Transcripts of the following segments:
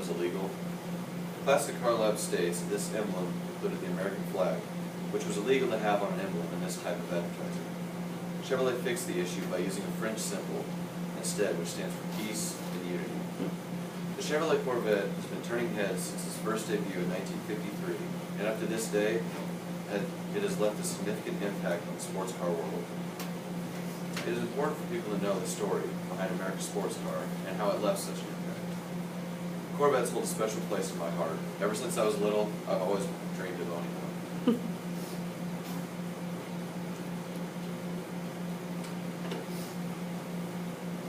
was illegal? Plastic Car Lab states that this emblem included the American flag, which was illegal to have on an emblem in this type of advertising. Chevrolet fixed the issue by using a French symbol instead, which stands for peace and unity. The Chevrolet Corvette has been turning heads since its first debut in 1953, and up to this day, it has left a significant impact on the sports car world. It is important for people to know the story behind America's sports car and how it left such an impact. Corvettes hold a special place in my heart. Ever since I was little, I've always dreamed of owning one.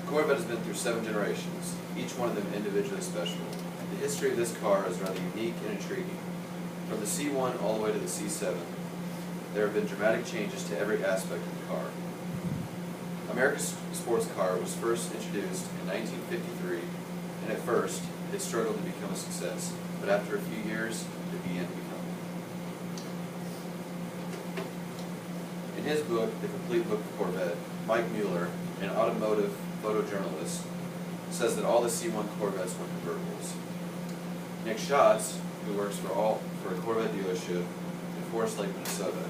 The Corvette has been through 7 generations, each one of them individually special. The history of this car is rather unique and intriguing. From the C1 all the way to the C7, there have been dramatic changes to every aspect of the car. America's sports car was first introduced in 1953, and at first, it struggled to become a success, but after a few years, it began to become one. In his book, The Complete Book of Corvette, Mike Mueller, an automotive photojournalist, says that all the C1 Corvettes were convertibles. Nick Schatz, who works for a Corvette dealership in Forest Lake, Minnesota,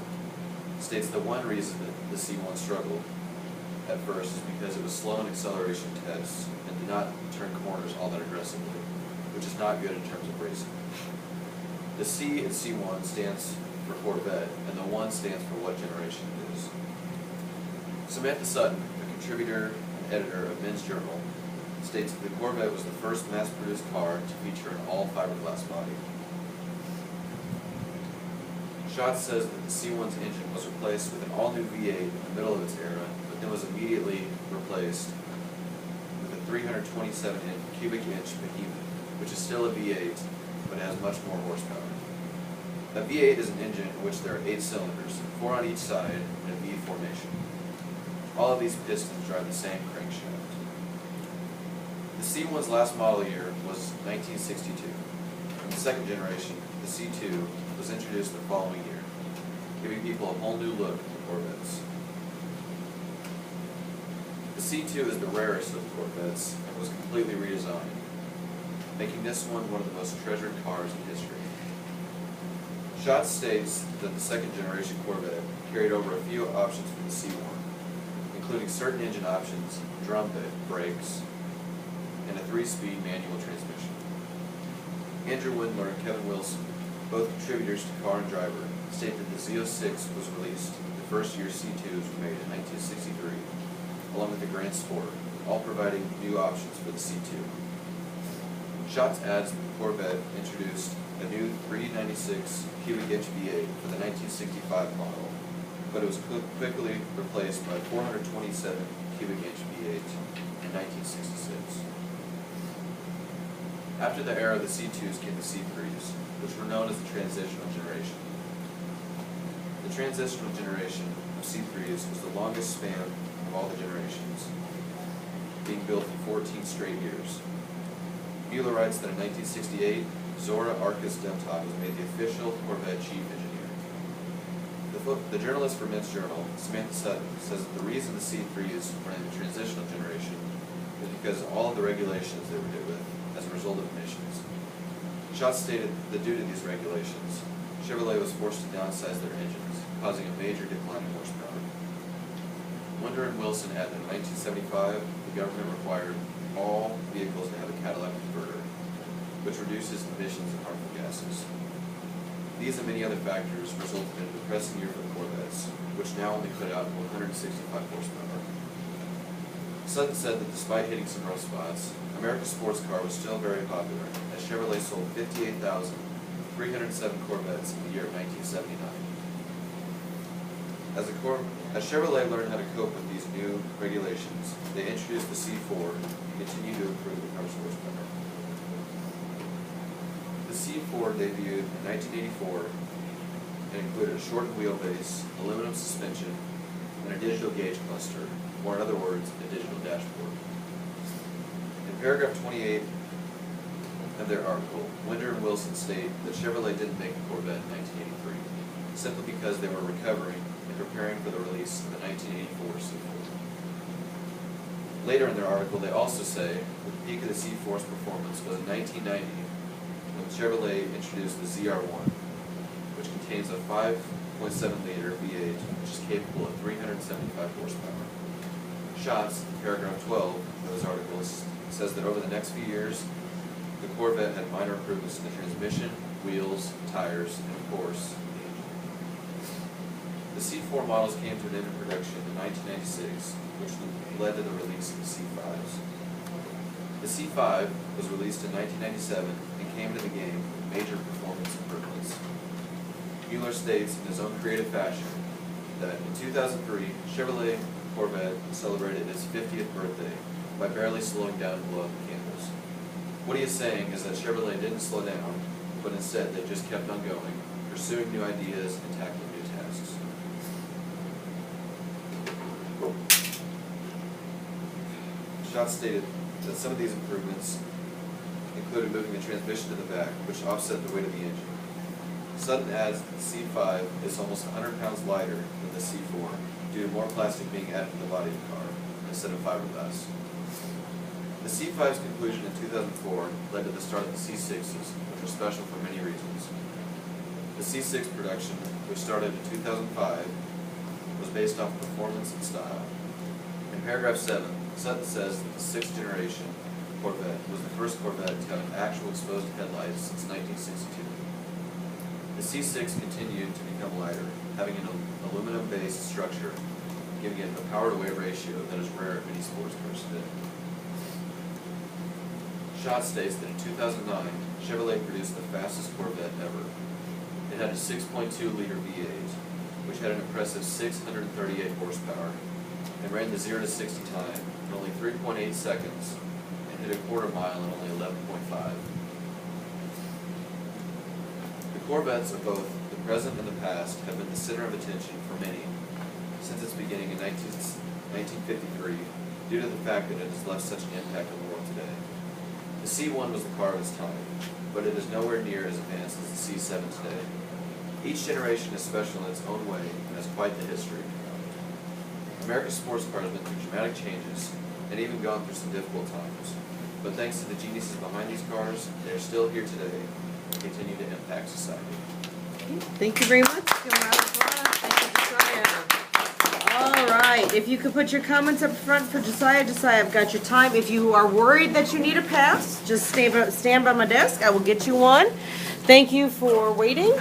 states that one reason that the C1 struggled at first is because it was slow in acceleration tests and did not turn corners all that aggressively, which is not good in terms of racing. The C in C1 stands for Corvette, and the 1 stands for what generation it is. Samantha Sutton, a contributor and editor of Men's Journal, states that the Corvette was the first mass-produced car to feature an all-fiberglass body. Schatz says that the C1's engine was replaced with an all-new V8 in the middle of its era, but then was immediately replaced with a 327 cubic inch behemoth, which is still a V8, but has much more horsepower. A V8 is an engine in which there are 8 cylinders, 4 on each side, in a V formation. All of these pistons drive the same crankshaft. The C1's last model year was 1962. In the second generation, the C2 was introduced the following year, giving people a whole new look at the Corvettes. The C2 is the rarest of the Corvettes and was completely redesigned, making this one of the most treasured cars in history. Schatz states that the second generation Corvette carried over a few options from the C1, including certain engine options, drum brakes, and a 3-speed manual transmission. Andrew Windler and Kevin Wilson, both contributors to Car and Driver, state that the Z06 was released. The first year C2s were made in 1963, along with the Grand Sport, all providing new options for the C2. Schatz adds that the Corvette introduced a new 396 cubic inch V8 for the 1965 model, but it was quickly replaced by a 427 cubic inch V8 in 1966. After the era of the C2s came the C3s, which were known as the transitional generation. The transitional generation of C3s was the longest span of all the generations, being built for 14 straight years. Mueller writes that in 1968, Zora Arcus Duntov was made the official Corvette chief engineer. The journalist for Men's Journal, Samantha Sutton, says that the reason the C3s were in the transitional generation is because of all of the regulations they were hit with as a result of emissions. Schatz stated that due to these regulations, Chevrolet was forced to downsize their engines, causing a major decline in horsepower. Winder and Wilson added that in 1975, the government required all vehicles to have a catalytic converter, which reduces emissions of harmful gases. These and many other factors resulted in a depressing year for the Corvettes, which now only put out 165 horsepower. Sutton said that despite hitting some rough spots, America's sports car was still very popular, as Chevrolet sold 58,307 Corvettes in the year of 1979. As Chevrolet learned how to cope with these new regulations, they introduced the C4 and continued to improve the car's horsepower. The C4 debuted in 1984 and included a shortened wheelbase, aluminum suspension, and a digital gauge cluster, or in other words, a digital dashboard. In paragraph 28 of their article, Winder and Wilson state that Chevrolet didn't make the Corvette in 1983, simply because they were recovering and preparing for the release of the 1984 C4. The Later in their article, they also say that the peak of the C4's performance was in 1990 when Chevrolet introduced the ZR1, which contains a 5.7-liter V8, which is capable of 375 horsepower. Schatz, in paragraph 12 of his article, says that over the next few years, the Corvette had minor improvements in the transmission, wheels, tires, and of course, the engine. The C4 models came to an end of production in 1996, which led to the release of the C5s. The C5 was released in 1997 and came into the game with major performance improvements. Mueller states in his own creative fashion that in 2003, Chevrolet Corvette celebrated its 50th birthday by barely slowing down below the canvas. What he is saying is that Chevrolet didn't slow down, but instead they just kept on going, pursuing new ideas and tackling new tasks. Schatz stated that some of these improvements included moving the transmission to the back, which offset the weight of the engine. Sutton adds that the C5 is almost 100 pounds lighter than the C4 due to more plastic being added to the body of the car instead of fiberglass. The C5's conclusion in 2004 led to the start of the C6s, which were special for many reasons. The C6 production, which started in 2005, was based off performance and style. In paragraph 7, Sutton says that the 6th generation Corvette was the first Corvette to have actual exposed headlights since 1962. The C6 continued to become lighter, having an aluminum-based structure, giving it a power-to-weight ratio that is rare at many sports cars today. Schatz states that in 2009, Chevrolet produced the fastest Corvette ever. It had a 6.2-liter V8, which had an impressive 638 horsepower, and ran the 0 to 60 time in only 3.8 seconds, and hit a quarter mile in only 11.5. The Corvettes of both the present and the past have been the center of attention for many since its beginning in 1953 due to the fact that it has left such an impact on the world today. The C1 was the car of its time, but it is nowhere near as advanced as the C7 today. Each generation is special in its own way and has quite the history. America's sports car has been through dramatic changes and even gone through some difficult times. But thanks to the geniuses behind these cars, they are still here today and continue to impact society. Thank you very much. Give a round of applause. Thank you, Josiah. All right. If you could put your comments up front for Josiah. Josiah, I've got your time. If you are worried that you need a pass, just stand by my desk. I will get you one. Thank you for waiting.